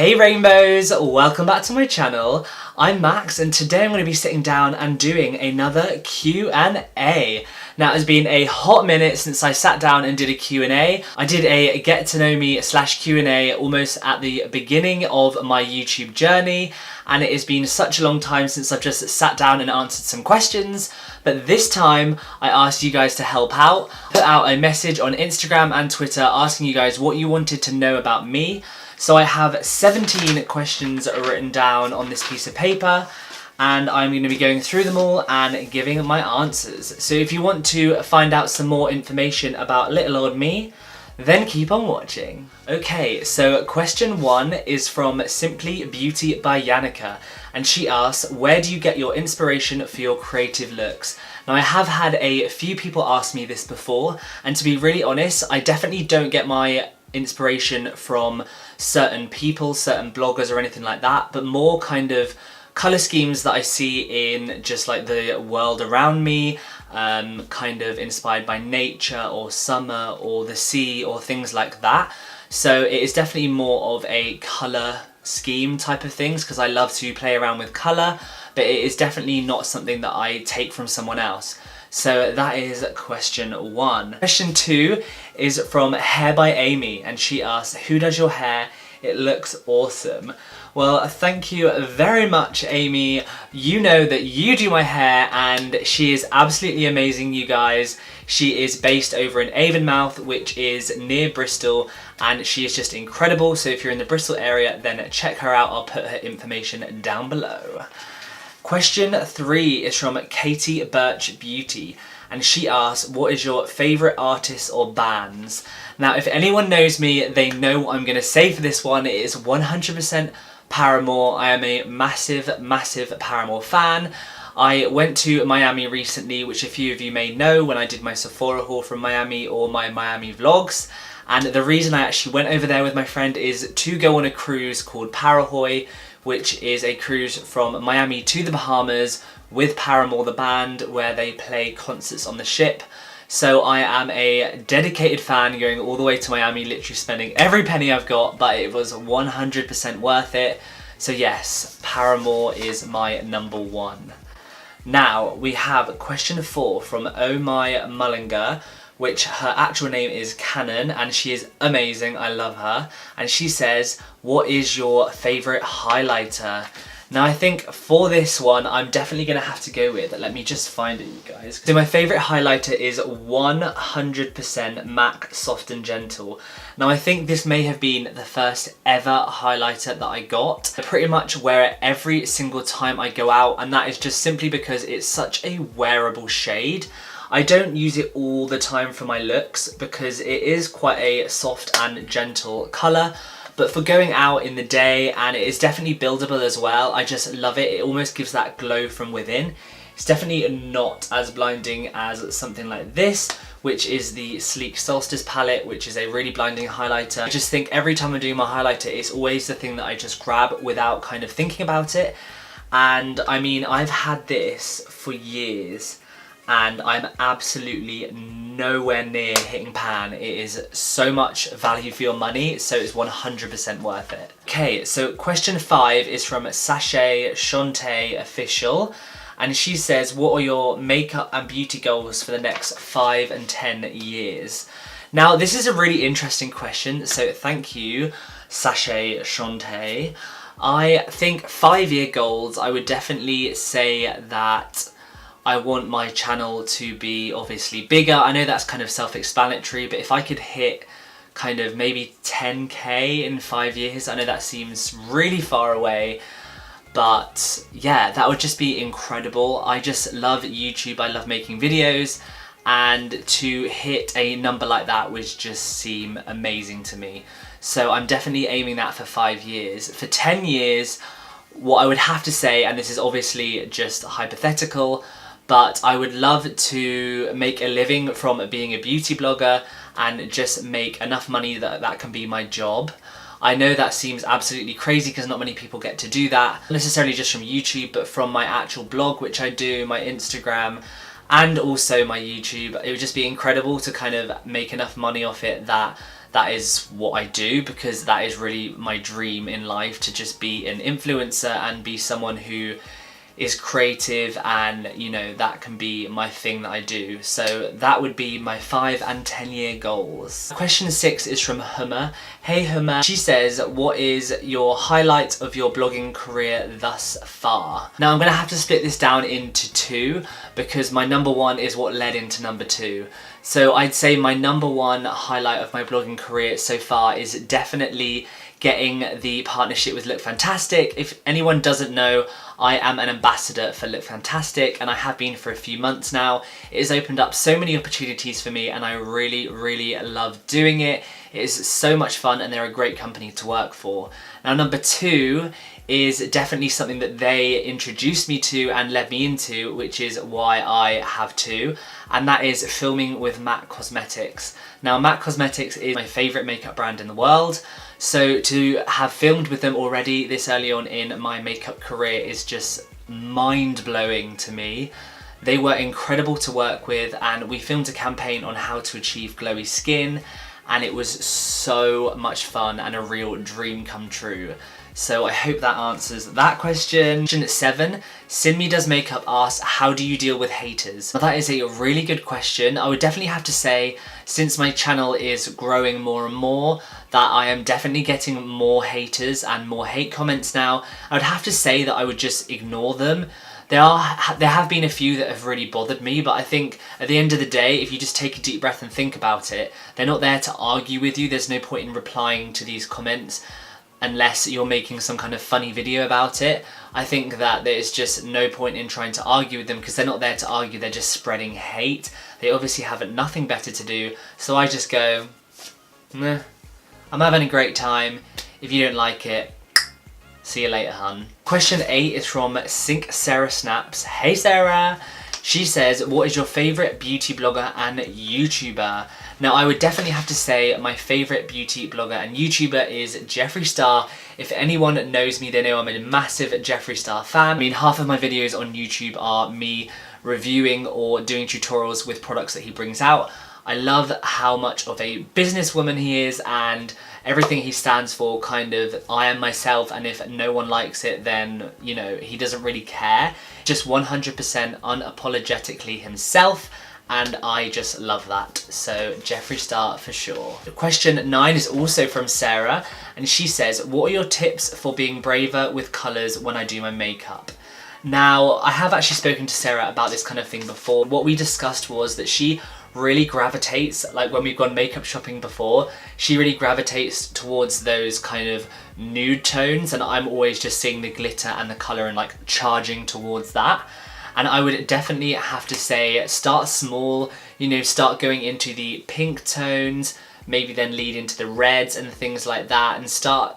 Hey Rainbows, welcome back to my channel. I'm Max and today I'm going to be sitting down and doing another Q&A. Now it's been a hot minute since I sat down and did a Q&A. I did a get to know me / Q&A almost at the beginning of my YouTube journey, and it has been such a long time since I've just sat down and answered some questions, but this time I asked you guys to help out. I put out a message on Instagram and Twitter asking you guys what you wanted to know about me. So I have 17 questions written down on this piece of paper, and I'm going to be going through them all and giving my answers. So if you want to find out some more information about little old me, then keep on watching. Okay, so question 1 is from Simply Beauty by Yannicka, and she asks, where do you get your inspiration for your creative looks? Now I have had a few people ask me this before, and to be really honest, I definitely don't get my inspiration from certain people, certain bloggers or anything like that, but more kind of colour schemes that I see in just like the world around me, kind of inspired by nature or summer or the sea or things like that. So it is definitely more of a colour scheme type of things because I love to play around with colour, but it is definitely not something that I take from someone else. So that is question 1. Question 2 is from Hair by Amy, and she asks, who does your hair? It looks awesome. Well, thank you very much, Amy. You know that you do my hair, and she is absolutely amazing, you guys. She is based over in Avonmouth, which is near Bristol, and she is just incredible. So if you're in the Bristol area, then check her out. I'll put her information down below. Question 3 is from Katie Birch Beauty, and she asks, what is your favourite artists or bands? Now, if anyone knows me, they know what I'm going to say for this one. It is 100% Paramore. I am a massive, massive Paramore fan. I went to Miami recently, which a few of you may know when I did my Sephora haul from Miami or my Miami vlogs. And the reason I actually went over there with my friend is to go on a cruise called Parahoy, which is a cruise from Miami to the Bahamas with Paramore the band, where they play concerts on the ship. So I am a dedicated fan, going all the way to Miami, literally spending every penny I've got, but it was 100% worth it. So yes, Paramore is my number 1. Now we have question 4 from Oh My Mullinger, which her actual name is Canon, and she is amazing, I love her. And she says, what is your favourite highlighter? Now I think for this one, I'm definitely going to have to go with, let me just find it, you guys. So my favourite highlighter is 100% MAC Soft and Gentle. Now I think this may have been the first ever highlighter that I got. I pretty much wear it every single time I go out, and that is just simply because it's such a wearable shade. I don't use it all the time for my looks because it is quite a soft and gentle colour, but for going out in the day, and it is definitely buildable as well, I just love it. It almost gives that glow from within. It's definitely not as blinding as something like this, which is the Sleek Solstice palette, which is a really blinding highlighter. I just think every time I'm doing my highlighter, it's always the thing that I just grab without kind of thinking about it. And I mean, I've had this for years, and I'm absolutely nowhere near hitting pan. It is so much value for your money, so it's 100% worth it. Okay, so question 5 is from Sachet Shantae Official, and she says, what are your makeup and beauty goals for the next 5 and 10 years? Now, this is a really interesting question, so thank you, Sachet Shantae. I think 5-year goals, I would definitely say that I want my channel to be obviously bigger. I know that's kind of self-explanatory, but if I could hit kind of maybe 10k in 5 years, I know that seems really far away, but yeah, that would just be incredible. I just love YouTube, I love making videos, and to hit a number like that would just seem amazing to me. So I'm definitely aiming that for 5 years. For 10 years, what I would have to say, and this is obviously just hypothetical, but I would love to make a living from being a beauty blogger and just make enough money that that can be my job. I know that seems absolutely crazy because not many people get to do that, not necessarily just from YouTube, but from my actual blog, which I do, my Instagram, and also my YouTube. It would just be incredible to kind of make enough money off it that is what I do, because that is really my dream in life, to just be an influencer and be someone who is creative, and you know, that can be my thing that I do. So that would be my 5 and 10 year goals. Question 6 is from Hummer. Hey Hummer, she says, what is your highlight of your blogging career thus far? Now I'm gonna have to split this down into 2, because my number 1 is what led into number 2. So I'd say my number 1 highlight of my blogging career so far is definitely getting the partnership with Look Fantastic. If anyone doesn't know, I am an ambassador for Look Fantastic, and I have been for a few months now. It has opened up so many opportunities for me, and I really, really love doing it. It is so much fun, and they're a great company to work for. Now, number 2 is definitely something that they introduced me to and led me into, which is why I have 2, and that is filming with MAC Cosmetics. Now, MAC Cosmetics is my favourite makeup brand in the world, so to have filmed with them already this early on in my makeup career is just mind-blowing to me. They were incredible to work with, and we filmed a campaign on how to achieve glowy skin, and it was so much fun and a real dream come true. So I hope that answers that question. Question 7, Sinmi Does Makeup asks, how do you deal with haters? Now that is a really good question. I would definitely have to say, since my channel is growing more and more, that I am definitely getting more haters and more hate comments now. I would have to say that I would just ignore them. There have been a few that have really bothered me, but I think at the end of the day, if you just take a deep breath and think about it, they're not there to argue with you. There's no point in replying to these comments unless you're making some kind of funny video about it. I think that there's just no point in trying to argue with them, because they're not there to argue, they're just spreading hate. They obviously have nothing better to do, so I just go, meh, I'm having a great time. If you don't like it, see you later, hun. Question 8 is from Sync Sarah Snaps. Hey Sarah! She says, what is your favourite beauty blogger and YouTuber? Now I would definitely have to say my favourite beauty blogger and YouTuber is Jeffree Star. If anyone knows me, they know I'm a massive Jeffree Star fan. I mean, half of my videos on YouTube are me reviewing or doing tutorials with products that he brings out. I love how much of a businesswoman he is, and everything he stands for, kind of, I am myself, and if no one likes it, then, you know, he doesn't really care. Just 100% unapologetically himself, and I just love that. So Jeffree Star for sure. Question 9 is also from Sarah, and she says, what are your tips for being braver with colours when I do my makeup? Now, I have actually spoken to Sarah about this kind of thing before. What we discussed was that she really gravitates, like when we've gone makeup shopping before, she really gravitates towards those kind of nude tones, and I'm always just seeing the glitter and the colour and like charging towards that. And I would definitely have to say, start small, you know, start going into the pink tones, maybe then lead into the reds and things like that, and start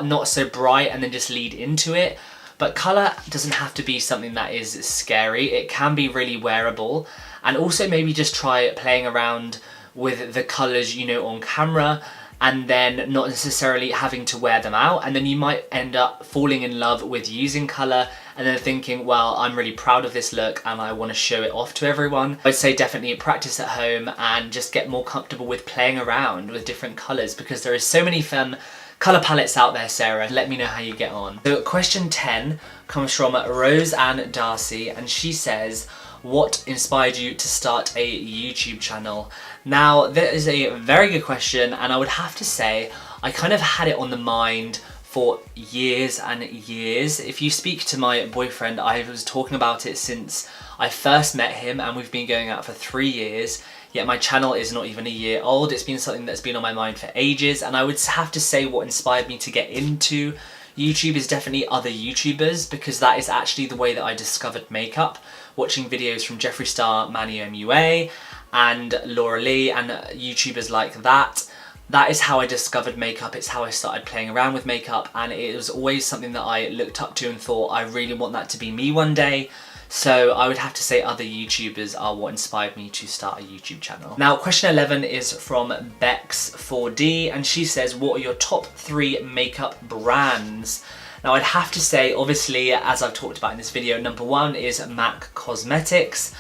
not so bright and then just lead into it. But colour doesn't have to be something that is scary. It can be really wearable. And also maybe just try playing around with the colours, you know, on camera, and then not necessarily having to wear them out. And then you might end up falling in love with using colour and then thinking, well, I'm really proud of this look and I want to show it off to everyone. I'd say definitely practice at home and just get more comfortable with playing around with different colours, because there is so many fun colour palettes out there, Sarah. Let me know how you get on. So question 10 comes from Rose Ann Darcy, and she says, what inspired you to start a YouTube channel? Now, that is a very good question, and I would have to say I kind of had it on the mind for years and years. If you speak to my boyfriend, I was talking about it since I first met him, and we've been going out for 3 years, yet my channel is not even a year old. It's been something that's been on my mind for ages, and I would have to say what inspired me to get into YouTube is definitely other YouTubers, because that is actually the way that I discovered makeup, watching videos from Jeffree Star, Manny MUA, and Laura Lee, and YouTubers like that. That is how I discovered makeup. It's how I started playing around with makeup, and it was always something that I looked up to and thought, I really want that to be me one day. So I would have to say other YouTubers are what inspired me to start a YouTube channel. Now, question 11 is from Bex4D, and she says, what are your top 3 makeup brands? Now, I'd have to say, obviously, as I've talked about in this video, number 1 is MAC Cosmetics.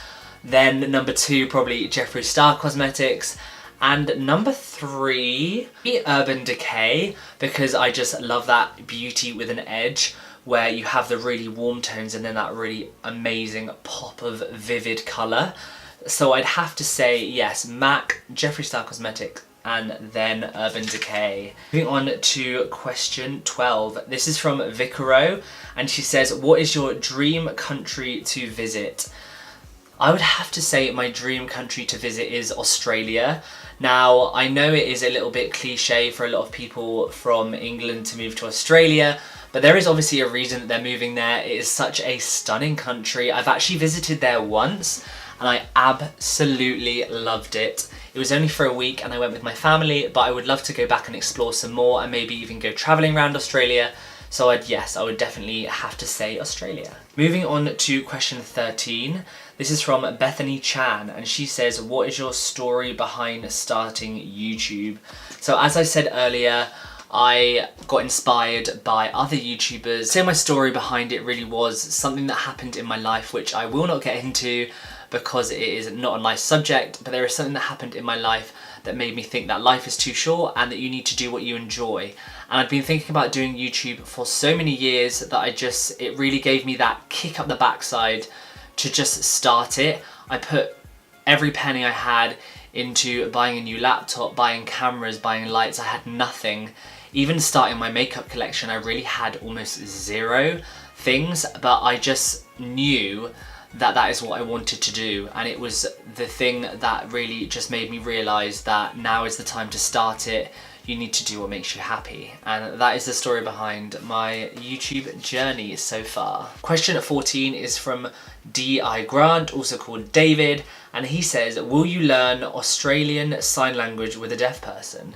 Then number 2, probably Jeffree Star Cosmetics. And number 3, Urban Decay, because I just love that beauty with an edge where you have the really warm tones and then that really amazing pop of vivid colour. So I'd have to say, yes, MAC, Jeffree Star Cosmetics, and then Urban Decay. Moving on to question 12. This is from Vicaro, and she says, what is your dream country to visit? I would have to say my dream country to visit is Australia. Now, I know it is a little bit cliche for a lot of people from England to move to Australia, but there is obviously a reason that they're moving there. It is such a stunning country. I've actually visited there once, and I absolutely loved it. It was only for a week and I went with my family, but I would love to go back and explore some more and maybe even go travelling around Australia. So I would definitely have to say Australia. Moving on to question 13. This is from Bethany Chan, and she says, what is your story behind starting YouTube? So as I said earlier, I got inspired by other YouTubers. So my story behind it really was something that happened in my life, which I will not get into because it is not a nice subject, but there is something that happened in my life that made me think that life is too short and that you need to do what you enjoy. And I'd been thinking about doing YouTube for so many years that it really gave me that kick up the backside to just start it. I put every penny I had into buying a new laptop, buying cameras, buying lights. I had nothing. Even starting my makeup collection, I really had almost zero things, but I just knew that that is what I wanted to do, and it was the thing that really just made me realise that now is the time to start it. You need to do what makes you happy, and that is the story behind my YouTube journey so far. Question 14 is from D.I. Grant, also called David, and he says, will you learn Australian Sign Language with a deaf person?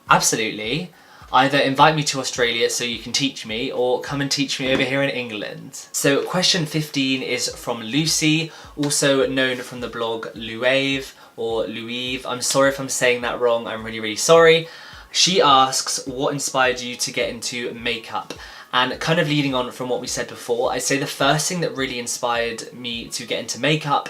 Absolutely. Either invite me to Australia so you can teach me, or come and teach me over here in England. So question 15 is from Lucy, also known from the blog Luave or Luive. I'm sorry if I'm saying that wrong, I'm really sorry. She asks, what inspired you to get into makeup? And kind of leading on from what we said before, I'd say the first thing that really inspired me to get into makeup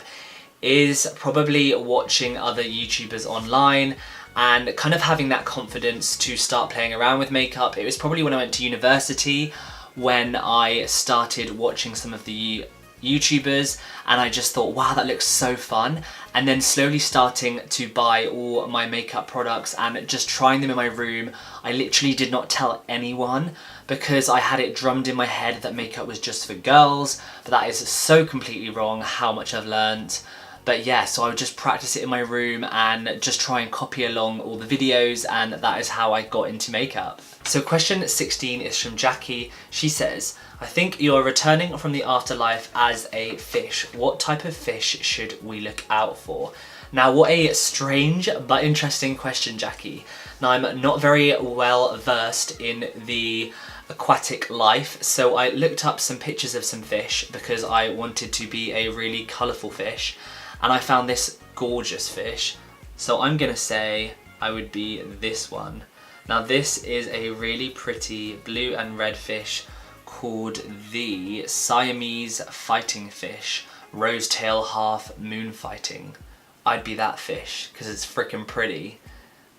is probably watching other YouTubers online and kind of having that confidence to start playing around with makeup. It was probably when I went to university when I started watching some of the YouTubers and I just thought, wow, that looks so fun. And then slowly starting to buy all my makeup products and just trying them in my room. I literally did not tell anyone because I had it drummed in my head that makeup was just for girls, but that is so completely wrong how much I've learnt. But yeah, so I would just practice it in my room and just try and copy along all the videos, and that is how I got into makeup. So question 16 is from Jackie. She says, I think you're returning from the afterlife as a fish. What type of fish should we look out for? Now, what a strange but interesting question, Jackie. Now, I'm not very well versed in the aquatic life, so I looked up some pictures of some fish because I wanted to be a really colourful fish. And I found this gorgeous fish. So I'm gonna say I would be this one. Now this is a really pretty blue and red fish called the Siamese fighting fish, rose-tail half moon fighting. I'd be that fish because it's freaking pretty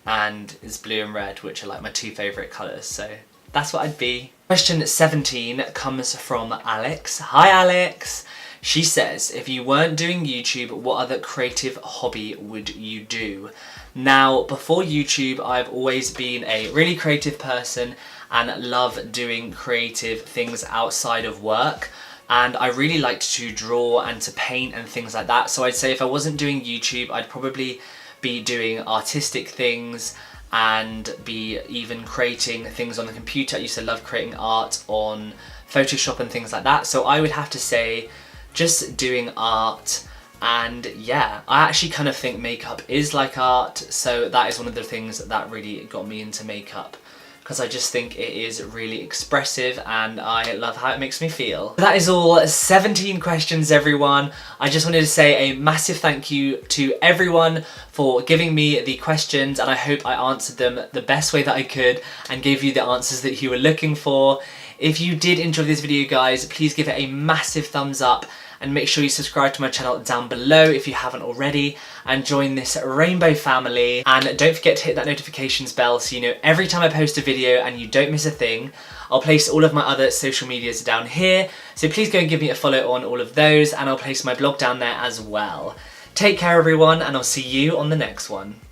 and it's blue and red, which are like my two favourite colours, so that's what I'd be. Question 17 comes from Alex. Hi Alex! She says, if you weren't doing YouTube, what other creative hobby would you do? Now, before YouTube, I've always been a really creative person and love doing creative things outside of work. And I really liked to draw and to paint and things like that. So I'd say if I wasn't doing YouTube, I'd probably be doing artistic things and be even creating things on the computer. I used to love creating art on Photoshop and things like that. So I would have to say just doing art. And yeah, I actually kind of think makeup is like art, so that is one of the things that really got me into makeup, because I just think it is really expressive and I love how it makes me feel. That is all 17 questions, everyone. I just wanted to say a massive thank you to everyone for giving me the questions, and I hope I answered them the best way that I could and gave you the answers that you were looking for. If you did enjoy this video, guys, please give it a massive thumbs up and make sure you subscribe to my channel down below if you haven't already, and join this rainbow family. And don't forget to hit that notifications bell so you know every time I post a video and you don't miss a thing. I'll place all of my other social medias down here, so please go and give me a follow on all of those, and I'll place my blog down there as well. Take care everyone, and I'll see you on the next one.